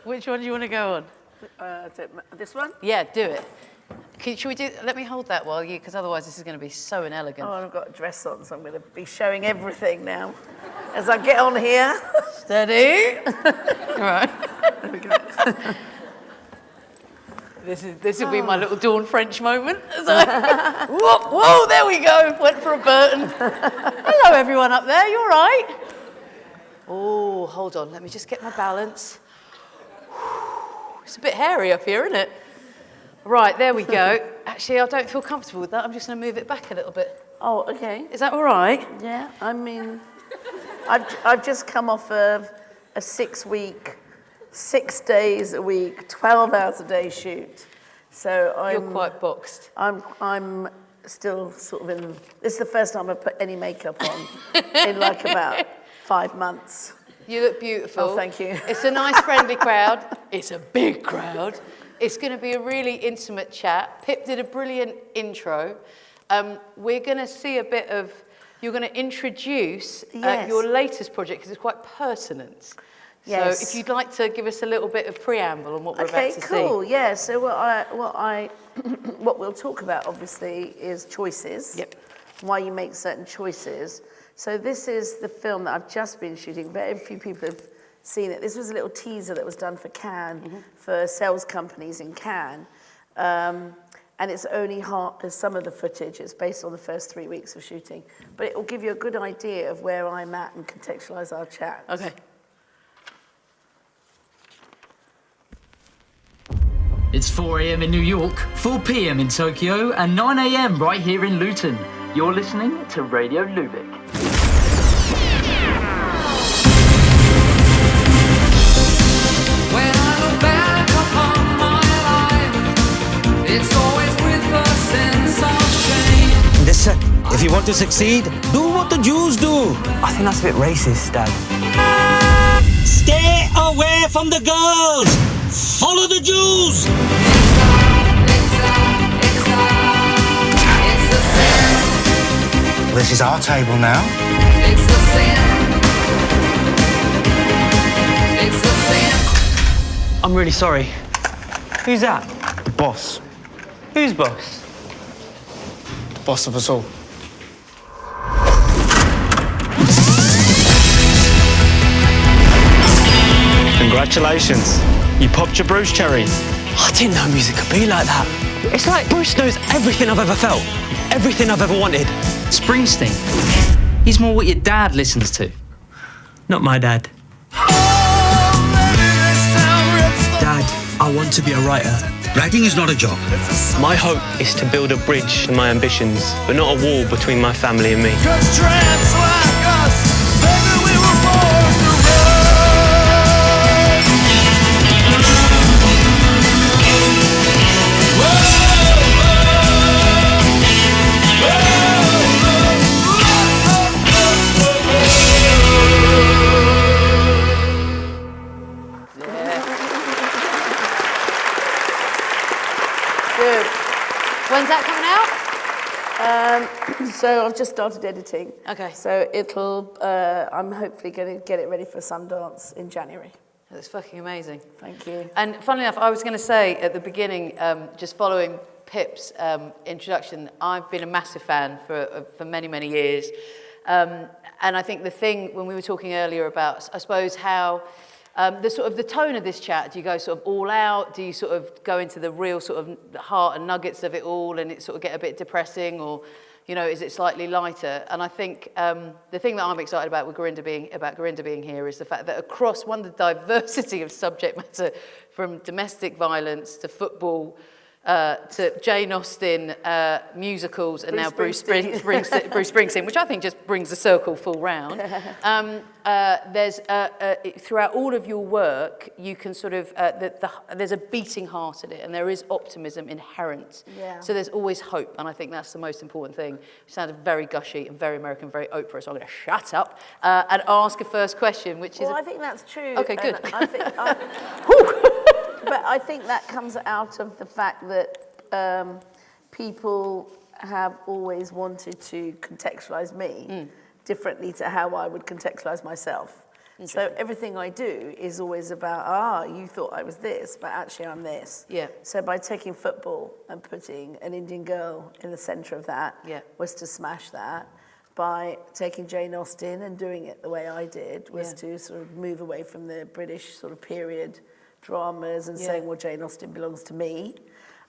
Which one do you want to go on? This one? Yeah, do it. Should we do? Let me hold that while you, because otherwise this is going to be so inelegant. Oh, and I've got a dress on, so I'm going to be showing everything now. As I get on here. Steady. All right. There we go. This will be my little Dawn French moment. Whoa, there we go. Went for a Burton. Hello, everyone up there. You all right? Oh, hold on. Let me just get my balance. It's a bit hairy up here, isn't it? Right, there we go. Actually, I don't feel comfortable with that. I'm just going to move it back a little bit. Oh, okay. Is that all right? Yeah, I mean, I've just come off of a 6-week, 6 days a week, 12 hours a day shoot. So You're quite boxed. I'm still sort of in. This is the first time I've put any makeup on in like about 5 months. You look beautiful. Oh, thank you. It's a nice, friendly crowd. It's a big crowd. It's going to be a really intimate chat. Pip did a brilliant intro. We're going to see a bit of. You're going to introduce your latest project because it's quite pertinent. Yes. So if you'd like to give us a little bit of preamble on what we're about to see. Okay, cool. Yeah. So what we'll talk about obviously is choices. Yep. Why you make certain choices. So this is the film that I've just been shooting. Very few people have seen it. This was a little teaser that was done for Cannes, for sales companies in Cannes. And it's only some of the footage. It's based on the first 3 weeks of shooting. But it will give you a good idea of where I'm at and contextualise our chat. Okay. It's 4 a.m. in New York, 4 p.m. in Tokyo, and 9 a.m. right here in Luton. You're listening to Radio Lubick. When I look back upon my life, it's always with a sense of shame. Listen, if you want to succeed, do what the Jews do. I think that's a bit racist, Dad. Stay away from the girls. Follow the Jews. It's the sin. This is our table now. It's the sin. It's the sin. I'm really sorry. Who's that? The boss. Who's boss? The boss of us all. Congratulations. You popped your Bruce cherry. I didn't know music could be like that. It's like Bruce knows everything I've ever felt, everything I've ever wanted. Springsteen. He's more what your dad listens to. Not my dad. Dad, I want to be a writer. Writing is not a job. My hope is to build a bridge to my ambitions, but not a wall between my family and me. When's that coming out? So I've just started editing. Okay. So I'm hopefully going to get it ready for Sundance in January. That's fucking amazing. Thank you. And funnily enough, I was going to say at the beginning, just following Pip's introduction, I've been a massive fan for many, many years. And I think the thing, when we were talking earlier about, I suppose, how the tone of this chat, do you go sort of all out? Do you sort of go into the real sort of heart and nuggets of it all and it sort of get a bit depressing, or, you know, is it slightly lighter? And I think the thing that I'm excited about with Gurinder being here is the fact that across the diversity of subject matter, from domestic violence to football, to Jane Austen, musicals, and now Bruce Springsteen, which I think just brings the circle full round. There's throughout all of your work, you can sort of there's a beating heart in it, and there is optimism inherent. Yeah. So there's always hope, and I think that's the most important thing. You sounded very gushy and very American, very Oprah, so I'm going to shut up and ask a first question, which is. Well, I think that's true. Okay, good. I think, but I think that comes out of the fact that people have always wanted to contextualise me differently to how I would contextualise myself. So everything I do is always about, you thought I was this, but actually I'm this. Yeah. So by taking football and putting an Indian girl in the centre of that was to smash that. By taking Jane Austen and doing it the way I did was to sort of move away from the British sort of period dramas and saying, well, Jane Austen belongs to me.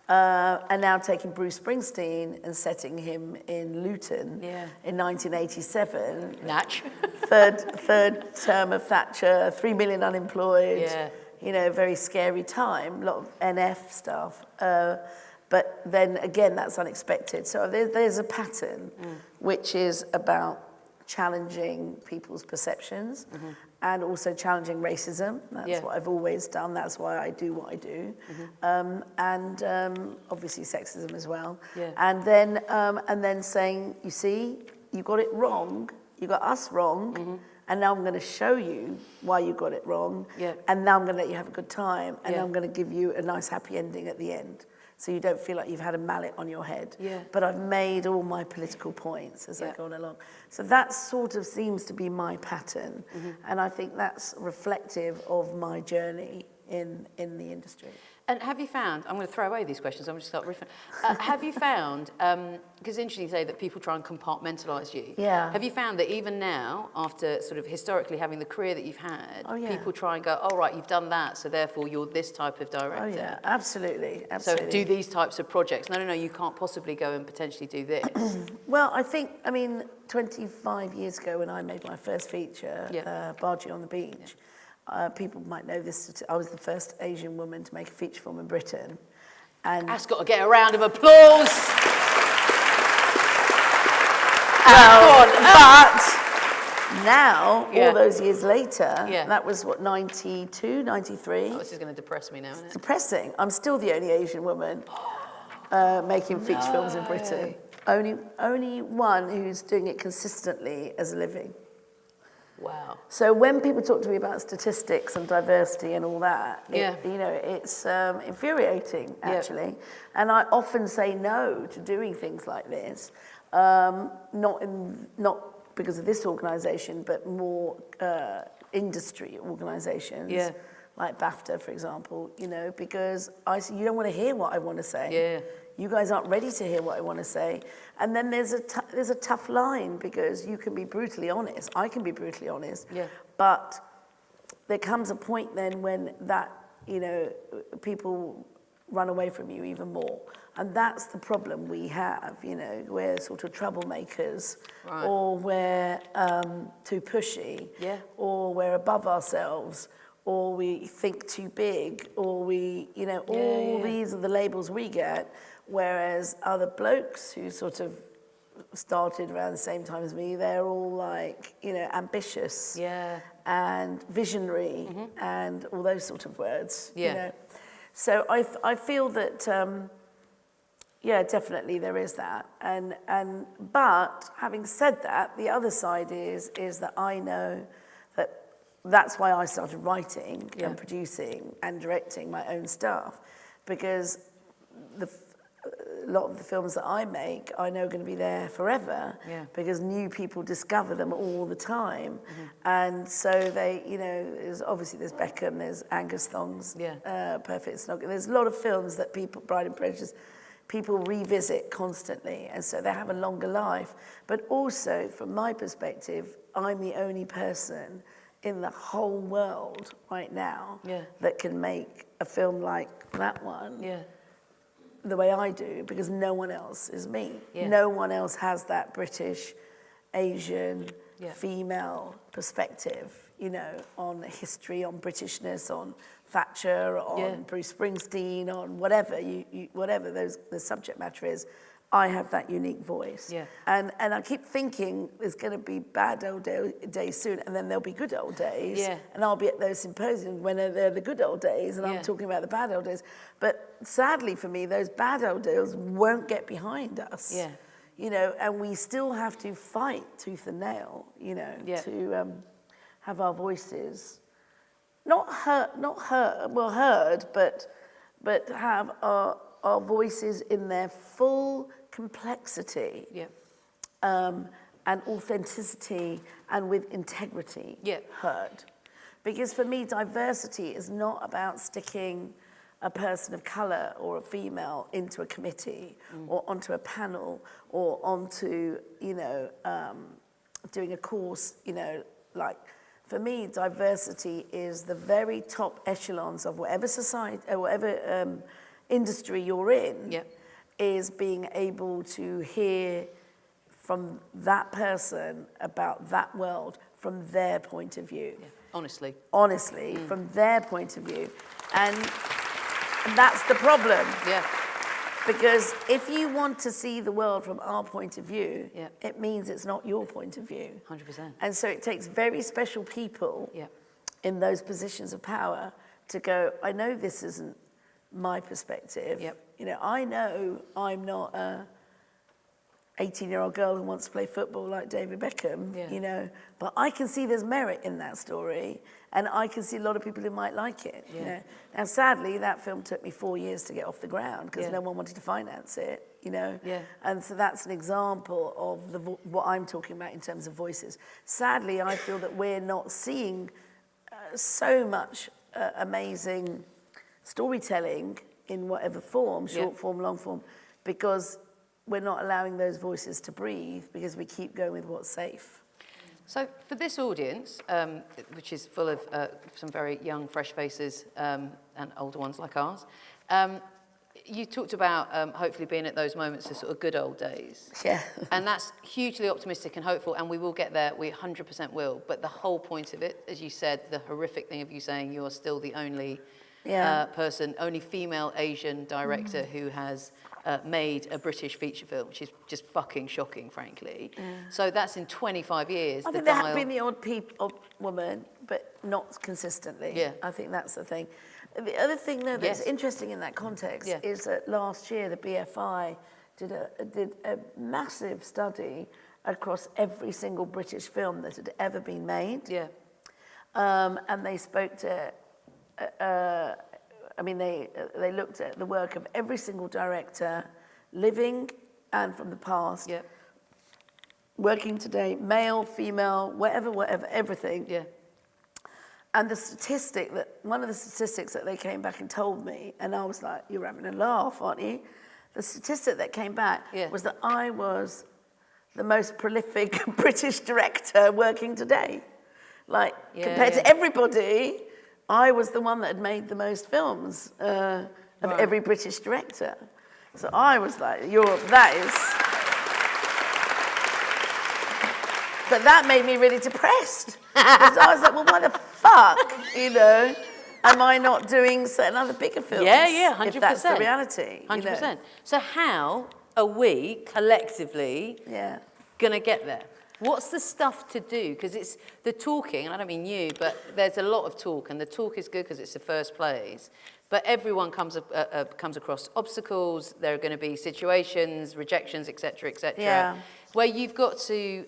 And now taking Bruce Springsteen and setting him in Luton in 1987. Natch. third term of Thatcher, 3 million unemployed, very scary time, a lot of NF stuff. But then again, that's unexpected. So there's a pattern which is about challenging people's perceptions and also challenging racism. That's what I've always done. That's why I do what I do. And obviously sexism as well. And then saying, you see, you got it wrong. You got us wrong. And now I'm going to show you why you got it wrong. And now I'm going to let you have a good time. And I'm going to give you a nice happy ending at the end. So you don't feel like you've had a mallet on your head. But I've made all my political points as I've gone along. So that sort of seems to be my pattern. And I think that's reflective of my journey in the industry. And have you found, I'm going to throw away these questions, I'm going to start riffing. Have you found, because it's interesting you say that people try and compartmentalise you. Have you found that even now, after sort of historically having the career that you've had, people try and go, oh, right, you've done that, so therefore you're this type of director. Oh, yeah, absolutely. So do these types of projects. No, you can't possibly go and potentially do this. Well, I think, 25 years ago when I made my first feature, Bargee on the Beach, people might know this, I was the first Asian woman to make a feature film in Britain. And that's got to get a round of applause. But now, all those years later, that was what, 92, 93? Oh, this is going to depress me now, isn't it? Depressing. I'm still the only Asian woman making feature films in Britain. Only one who's doing it consistently as a living. Wow. So when people talk to me about statistics and diversity and all that, it's infuriating, actually. And I often say no to doing things like this, not because of this organisation, but more industry organisations, like BAFTA, for example, because you don't want to hear what I want to say. You guys aren't ready to hear what I want to say. And then there's a tough line because you can be brutally honest. I can be brutally honest. But there comes a point then when that, people run away from you even more. And that's the problem we have, we're sort of troublemakers, or we're too pushy, or we're above ourselves, or we think too big, or we, these are the labels we get. Whereas other blokes who sort of started around the same time as me, they're all like, ambitious and visionary and all those sort of words. So I feel that, definitely there is that. But having said that, the other side is that I know that that's why I started writing and producing and directing my own stuff, because a lot of the films that I make, I know are going to be there forever because new people discover them all the time. And so they, there's Beckham, there's Angus Thong's Perfect Snog. There's a lot of films that Pride and Prejudice, people revisit constantly. And so they have a longer life. But also, from my perspective, I'm the only person in the whole world right now that can make a film like that one. The way I do, because no one else is me. No one else has that British, Asian, female perspective, on history, on Britishness, on Thatcher, on Bruce Springsteen, on whatever whatever the subject matter is. I have that unique voice. And I keep thinking there's going to be bad old days soon, and then there'll be good old days. And I'll be at those symposiums when they're the good old days, and I'm talking about the bad old days. But sadly for me, those bad old days won't get behind us. And we still have to fight tooth and nail, to have our voices heard, but have our voices in their full complexity and authenticity and with integrity heard. Because for me, diversity is not about sticking a person of colour or a female into a committee or onto a panel or onto, doing a course, like, for me, diversity is the very top echelons of whatever society, or whatever industry you're in, Yep. is being able to hear from that person about that world from their point of view. Yeah. Honestly. Honestly, from their point of view. And that's the problem. Yeah. Because if you want to see the world from our point of view, Yeah. it means it's not your point of view. 100%. And so it takes very special people Yeah. in those positions of power to go, I know this isn't my perspective. Yep. I know I'm not a 18-year-old girl who wants to play football like David Beckham, Yeah. but I can see there's merit in that story, and I can see a lot of people who might like it, Yeah. Now, sadly, that film took me 4 years to get off the ground because Yeah. no one wanted to finance it, Yeah. And so that's an example of what I'm talking about in terms of voices. Sadly, I feel that we're not seeing so much amazing storytelling in whatever form, short form, long form, because we're not allowing those voices to breathe because we keep going with what's safe. So for this audience, which is full of some very young, fresh faces and older ones like ours, you talked about hopefully being at those moments of sort of good old days. Yeah. And that's hugely optimistic and hopeful, and we will get there, we 100% will. But the whole point of it, as you said, the horrific thing of you saying you are still the only person, only female Asian director who has made a British feature film, which is just fucking shocking, frankly. So that's in 25 years. I think there have been the odd woman, but not consistently. Yeah. I think that's the thing. The other thing, though, that's Yes. interesting in that context is that last year the BFI did a massive study across every single British film that had ever been made. Yeah. And they spoke to, they looked at the work of every single director, living and from the past, Yeah. working today, male, female, whatever, everything. Yeah. And one of the statistics that they came back and told me, and I was like, you're having a laugh, aren't you? The statistic that came back was that I was the most prolific British director working today. Like, compared to everybody, I was the one that had made the most films of every British director. So I was like, but that made me really depressed. Because I was like, well, why the fuck, am I not doing certain other bigger films? Yeah, 100%. If that's the reality. 100%. So how are we collectively going to get there? What's the stuff to do? Because it's the talking, and I don't mean you, but there's a lot of talk, and the talk is good because it's the first place. But everyone comes across obstacles. There are going to be situations, rejections, etc., where you've got to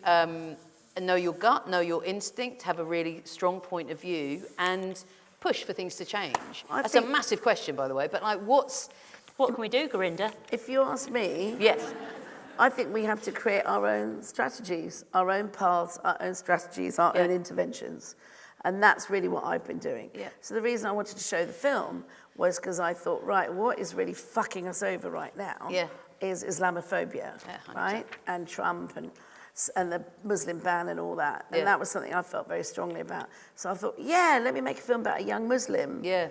know your gut, know your instinct, have a really strong point of view, and push for things to change. That's a massive question, by the way. But like, what can we do, Gurinder? If you ask me, yes, I think we have to create our own strategies, our own paths, our own strategies, our own interventions. And that's really what I've been doing. Yeah. So the reason I wanted to show the film was because I thought, right, what is really fucking us over right now is Islamophobia, right? And Trump and the Muslim ban and all that. And that was something I felt very strongly about. So I thought, let me make a film about a young Muslim. Yeah.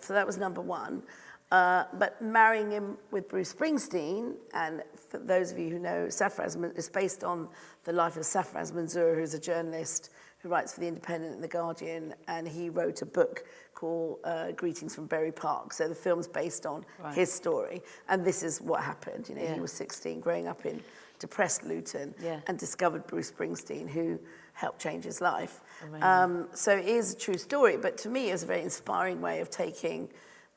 So that was number one. But marrying him with Bruce Springsteen, and for those of you who know, it's based on the life of Safraz Manzoor, who's a journalist who writes for The Independent and The Guardian, and he wrote a book called Greetings from Bury Park. So the film's based on his story, and this is what happened. He was 16, growing up in depressed Luton, and discovered Bruce Springsteen, who helped change his life. So it is a true story, but to me it was a very inspiring way of taking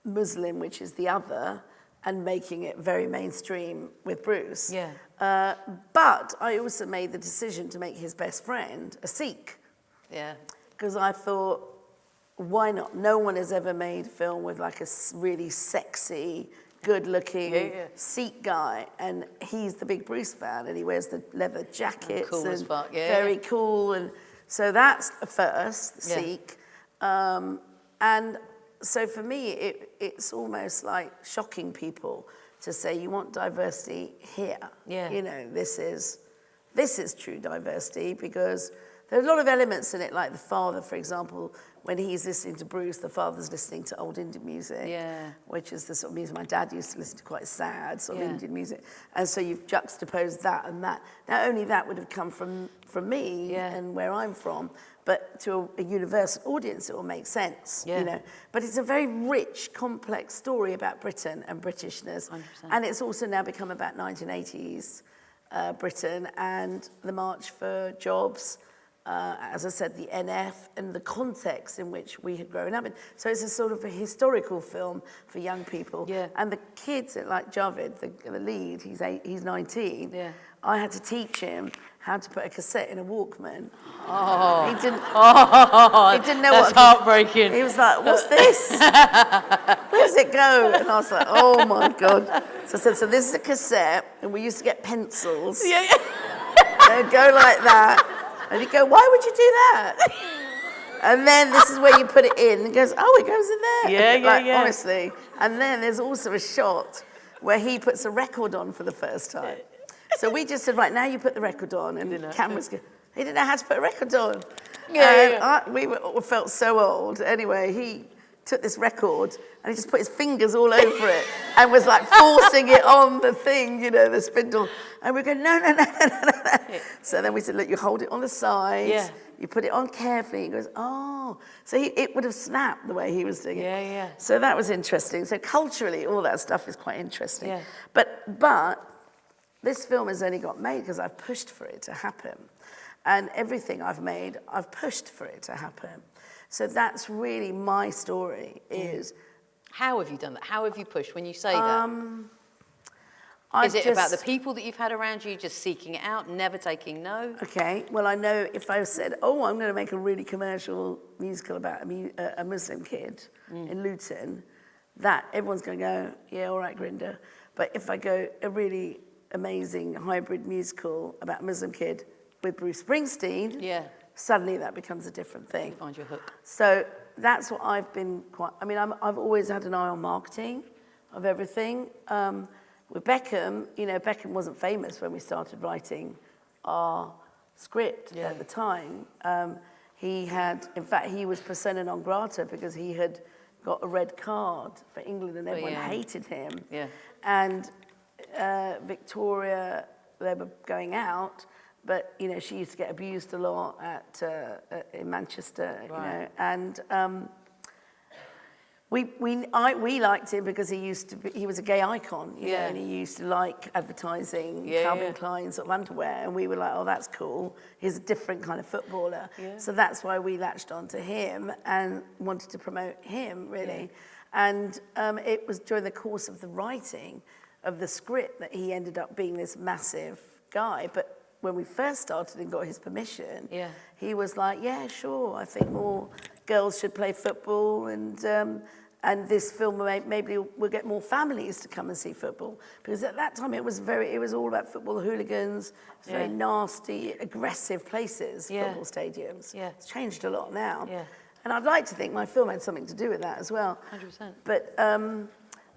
Muslim, which is the other, and making it very mainstream with Bruce. But I also made the decision to make his best friend a Sikh. Because I thought, why not? No one has ever made a film with like a really sexy, good-looking Sikh guy, and he's the big Bruce fan, and he wears the leather jackets, cool as fuck. Very cool. And so that's a first, Sikh. And so for me, it's almost like shocking people to say you want diversity here. Yeah. You know, this is true diversity because there are a lot of elements in it, like the father, for example, when he's listening to Bruce, the father's listening to old Indian music, which is the sort of music my dad used to listen to, quite sad sort of Indian music. And so you've juxtaposed that and that. Not only that would have come from me and where I'm from, but to a universal audience, it will make sense, you know. But it's a very rich, complex story about Britain and Britishness. 100%. And it's also now become about 1980s Britain and the March for Jobs, as I said, the NF and the context in which we had grown up in. So it's a sort of a historical film for young people. Yeah. And the kids, like Javid, the lead, he's 19. Yeah. I had to teach him how to put a cassette in a Walkman. Oh. He didn't know That's what. heartbreaking. He was like, "What's this? Where does it go?" And I was like, "Oh my God." So I said, "So this is a cassette, and we used to get pencils. Yeah. They'd go like that." And he'd go, "Why would you do that?" And then this is where you put it in. And he goes, "Oh, it goes in there." Yeah. Honestly. And then there's also a shot where he puts a record on for the first time. So we just said, "Right, now you put the record on." And the cameras go, he didn't know how to put a record on. We felt so old. Anyway, he took this record and he just put his fingers all over it and was like forcing it on the thing, you know, the spindle. And we go, no. So then we said, "Look, you hold it on the side, you put it on carefully." He goes, "Oh." So it would have snapped the way he was doing it. Yeah. So that was interesting. So culturally, all that stuff is quite interesting. Yeah. But this film has only got made because I've pushed for it to happen. And everything I've made, I've pushed for it to happen. So that's really my story is... How have you done that? How have you pushed when you say that? Is it about the people that you've had around you, just seeking it out, never taking no? Okay, well, I know if I said, "Oh, I'm going to make a really commercial musical about a Muslim kid in Luton," that everyone's going to go, "Yeah, all right, Gurinder." But if I go a really amazing hybrid musical about a Muslim kid with Bruce Springsteen, suddenly that becomes a different thing. Find your hook. So that's what I've been I've always had an eye on marketing of everything. With Beckham, you know, Beckham wasn't famous when we started writing our script at the time. He was persona non grata because he had got a red card for England and everyone hated him. Yeah. And Victoria, they were going out, but you know she used to get abused a lot in Manchester, you know, and we liked him because he was a gay icon, you know, and he used to like advertising Calvin Klein sort of underwear, and we were like, "Oh, that's cool. He's a different kind of footballer." So that's why we latched onto him and wanted to promote him really, and it was during the course of the writing of the script that he ended up being this massive guy. But when we first started and got his permission, he was like, "Yeah, sure, I think more girls should play football, and this film maybe will get more families to come and see football." Because at that time it was all about football hooligans, very nasty, aggressive places, football stadiums. It's changed a lot now. And I'd like to think my film had something to do with that as well. 100%. But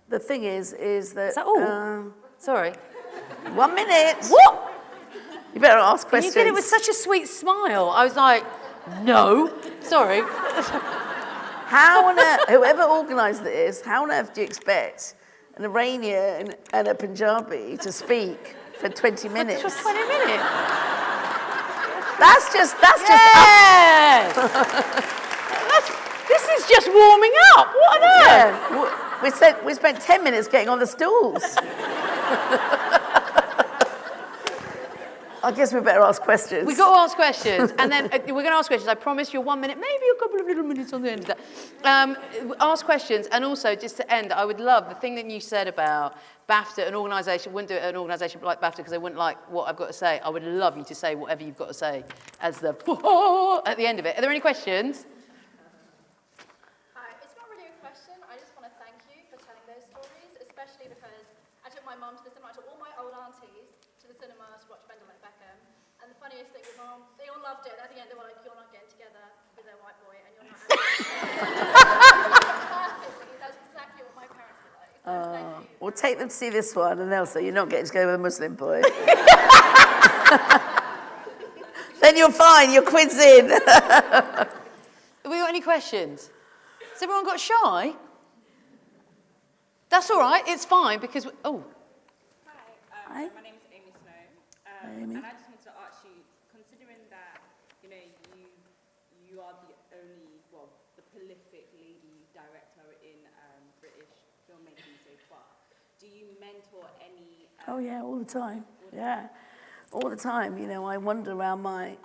the thing is that... Is that all? Sorry. 1 minute. What? You better ask questions. You did it with such a sweet smile. I was like, no. Sorry. How on earth, whoever organised this, how on earth do you expect an Iranian and a Punjabi to speak for 20 minutes? For 20 minutes? That's just This is just warming up. What on earth? Yeah. We spent 10 minutes getting on the stools. I guess we better ask questions. We've got to ask questions, and then we're going to ask questions. I promise you 1 minute, maybe a couple of little minutes on the end of that. Ask questions, and also, just to end, I would love the thing that you said about BAFTA, an organisation, wouldn't do it at an organisation like BAFTA because they wouldn't like what I've got to say. I would love you to say whatever you've got to say as the at the end of it. Are there any questions? Hi, it's not really a question. I just want to thank you for telling those stories, especially because I took my mum to the cinema. I took all my old aunties to the cinema to watch Bender Like Beckham. And the funniest thing with Mom, they all loved it. At the end, they were like, "You're not getting together with their white boy, and you're not." take them to see this one, and they'll say, you're not getting to go with a Muslim boy. Then you're fine, your quid's in. Have we got any questions? Has everyone got shy? That's all right, it's fine, because... Hi. My name is Amy Snow, Amy. and I just wanted to ask you, considering that, you know, you are the only, well, the prolific lady director in British filmmaking so far, do you mentor any... Oh yeah, all the time. Yeah, all the time. You know, I wander around I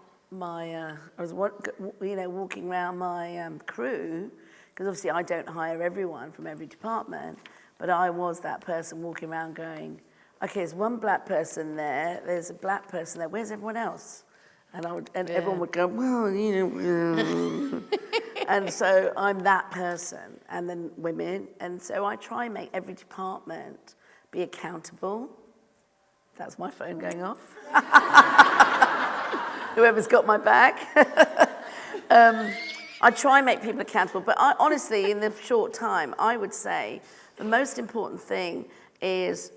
was walking around my crew, because obviously I don't hire everyone from every department, but I was that person walking around going, okay, there's one black person there, there's a black person there, where's everyone else? And everyone would go, well, you know, and so I'm that person, and then women, and so I try and make every department be accountable. That's my phone going off. Whoever's got my back. I try and make people accountable, but honestly, in the short time, I would say the most important thing is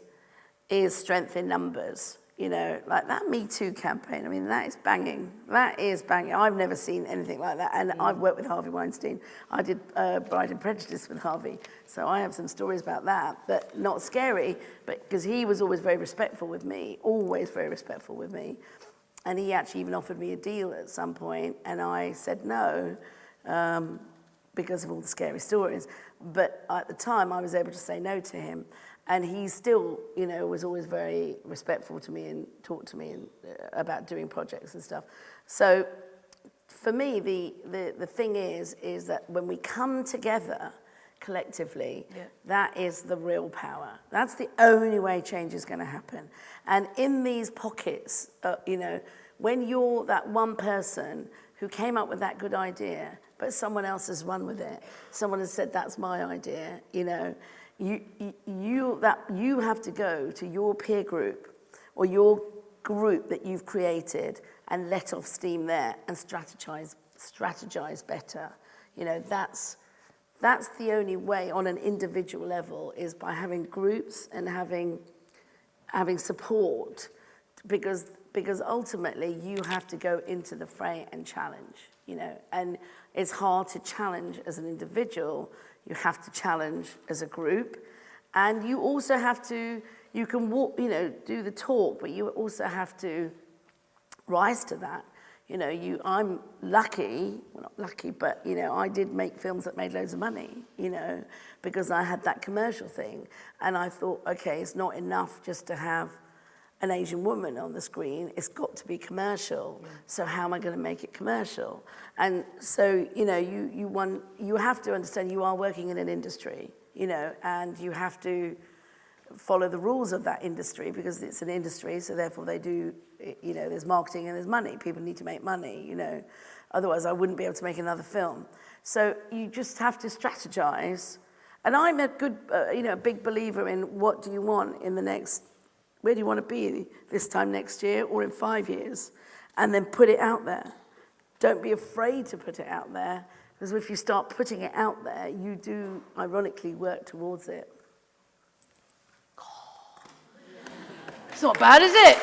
strength in numbers. You know, like that Me Too campaign, I mean, that is banging. That is banging. I've never seen anything like that. And I've worked with Harvey Weinstein. I did Bride and Prejudice with Harvey. So I have some stories about that, but not scary, but because he was always very respectful with me, always very respectful with me. And he actually even offered me a deal at some point, and I said no, because of all the scary stories. But at the time, I was able to say no to him. And he still, you know, was always very respectful to me and talked to me about doing projects and stuff. So for me, the thing is that when we come together collectively, that is the real power. That's the only way change is going to happen. And in these pockets, you know, when you're that one person who came up with that good idea, but someone else has run with it, someone has said, that's my idea, you know, you have to go to your peer group or your group that you've created and let off steam there and strategize better. You know, that's the only way on an individual level, is by having groups and having support, because ultimately you have to go into the fray and challenge, you know, and it's hard to challenge as an individual. You have to challenge as a group, and you also have to, you can walk, you know, do the talk, but you also have to rise to that. You know, I'm lucky, well, not lucky, but, you know, I did make films that made loads of money, you know, because I had that commercial thing. And I thought, okay, it's not enough just to have an Asian woman on the screen, it's got to be commercial. Yeah. So how am I going to make it commercial? And so, you know, you have to understand you are working in an industry, you know, and you have to follow the rules of that industry, because it's an industry, so therefore they do, you know, there's marketing and there's money. People need to make money, you know. Otherwise I wouldn't be able to make another film. So you just have to strategize. And I'm a good, you know, big believer in what do you want in the next, where do you want to be this time next year or in 5 years? And then put it out there. Don't be afraid to put it out there, because if you start putting it out there, you do, ironically, work towards it. It's not bad, is it?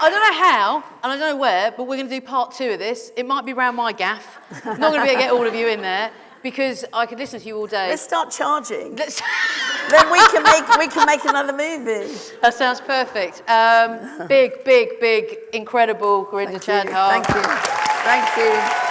I don't know how, and I don't know where, but we're going to do part 2 of this. It might be round my gaff. I'm not going to be able to get all of you in there, because I could listen to you all day. Let's start charging. Then we can make another movie. That sounds perfect. Big, incredible Gurinder Chandhar. Thank you.